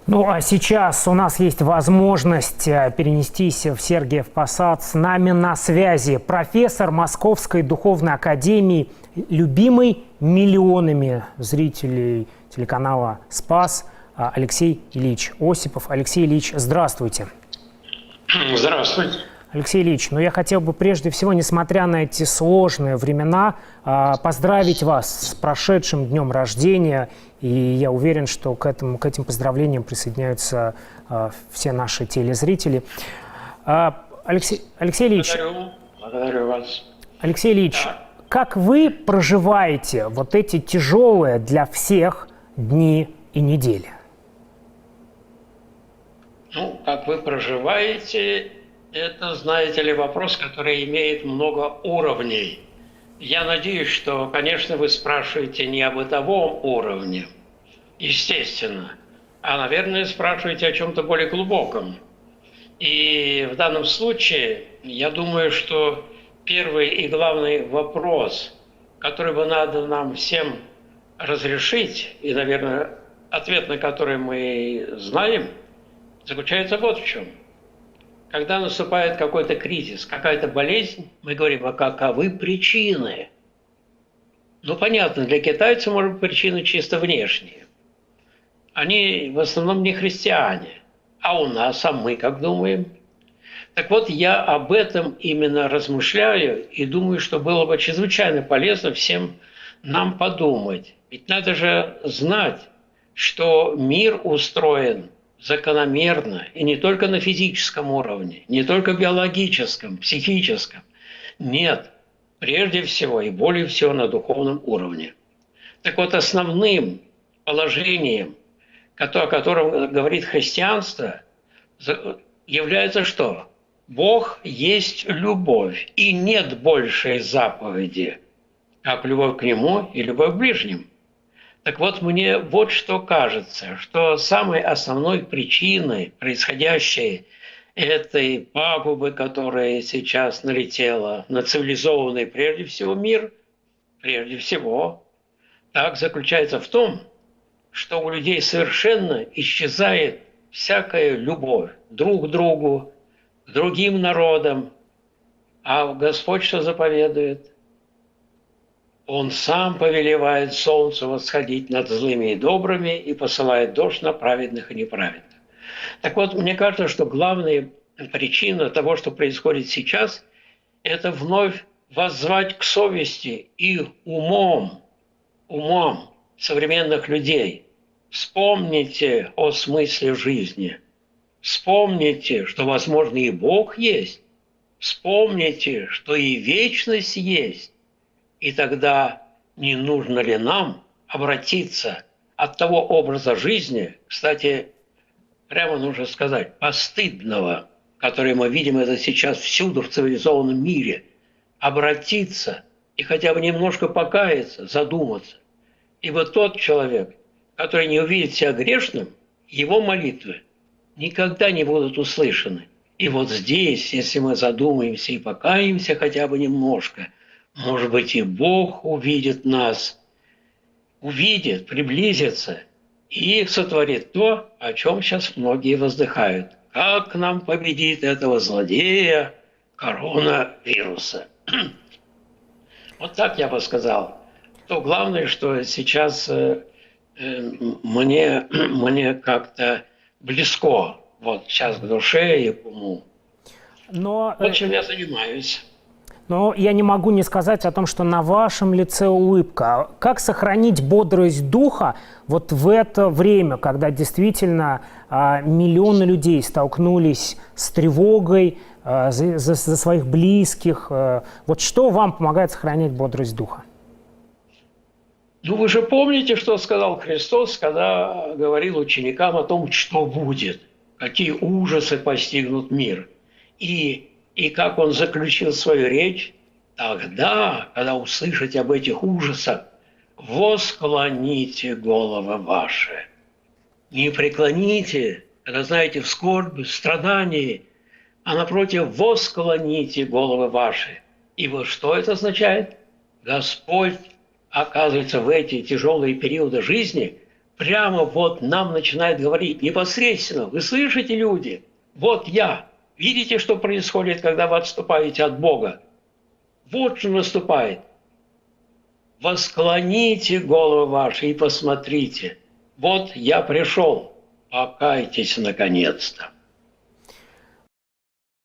Ну а сейчас у нас есть возможность перенестись в Сергиев Посад. С нами на связи профессор Московской духовной академии, любимый миллионами зрителей телеканала «Спас» Алексей Ильич Осипов. Алексей Ильич, здравствуйте. Здравствуйте. Алексей Ильич, я хотел бы прежде всего, несмотря на эти сложные времена, поздравить вас с прошедшим днем рождения. И я уверен, что к этим поздравлениям присоединяются все наши телезрители. Алексей Ильич, Благодарю вас. Алексей Ильич, как вы проживаете вот эти тяжелые для всех дни и недели? Как вы проживаете, это, знаете ли, вопрос, который имеет много уровней. Я надеюсь, что, конечно, вы спрашиваете не о бытовом уровне, естественно, а, наверное, спрашиваете о чем-то более глубоком. И в данном случае, я думаю, что первый и главный вопрос, который бы надо нам всем разрешить, и, наверное, ответ на который мы знаем, заключается вот в чем. Когда наступает какой-то кризис, какая-то болезнь, мы говорим, а каковы причины? Понятно, для китайцев, может быть, причины чисто внешние. Они в основном не христиане. А у нас, а мы как думаем? Так вот, я об этом именно размышляю и думаю, что было бы чрезвычайно полезно всем нам подумать. Ведь надо же знать, что мир устроен закономерно, и не только на физическом уровне, не только биологическом, психическом. Нет, прежде всего и более всего на духовном уровне. Так вот, основным положением, о котором говорит христианство, является что? Бог есть любовь, и нет большей заповеди, как любовь к Нему и любовь к ближним. Так вот, мне вот что кажется, что самой основной причиной происходящей этой пагубы, которая сейчас налетела на цивилизованный прежде всего мир, прежде всего, так заключается в том, что у людей совершенно исчезает всякая любовь друг к другу, к другим народам. А Господь что заповедует? Он сам повелевает солнцу восходить над злыми и добрыми и посылает дождь на праведных и неправедных. Так вот, мне кажется, что главная причина того, что происходит сейчас, это вновь воззвать к совести и умом современных людей. Вспомните о смысле жизни. Вспомните, что, возможно, и Бог есть. Вспомните, что и вечность есть. И тогда не нужно ли нам обратиться от того образа жизни, кстати, прямо нужно сказать, постыдного, который мы видим это сейчас всюду в цивилизованном мире, обратиться и хотя бы немножко покаяться, задуматься. Ибо тот человек, который не увидит себя грешным, его молитвы никогда не будут услышаны. И вот здесь, если мы задумаемся и покаемся хотя бы немножко, может быть, и Бог увидит нас, увидит, приблизится и сотворит то, о чем сейчас многие воздыхают. Как нам победить этого злодея коронавируса? Вот так я бы сказал. То главное, что сейчас мне как-то близко, вот сейчас к душе и к уму. Вот чем я занимаюсь. Но я не могу не сказать о том, что на вашем лице улыбка. Как сохранить бодрость духа вот в это время, когда действительно миллионы людей столкнулись с тревогой за своих близких? Вот что вам помогает сохранять бодрость духа? Вы же помните, что сказал Христос, когда говорил ученикам о том, что будет, какие ужасы постигнут мир. И как он заключил свою речь, тогда, когда услышите об этих ужасах, восклоните головы ваши. Не преклоните, когда знаете в скорби, в страдании, а напротив, восклоните головы ваши. И вот что это означает? Господь, оказывается, в эти тяжелые периоды жизни прямо вот нам начинает говорить непосредственно: вы слышите, люди? Вот я. Видите, что происходит, когда вы отступаете от Бога? Вот что наступает. Восклоните головы ваши и посмотрите. Вот я пришел. Покайтесь наконец-то.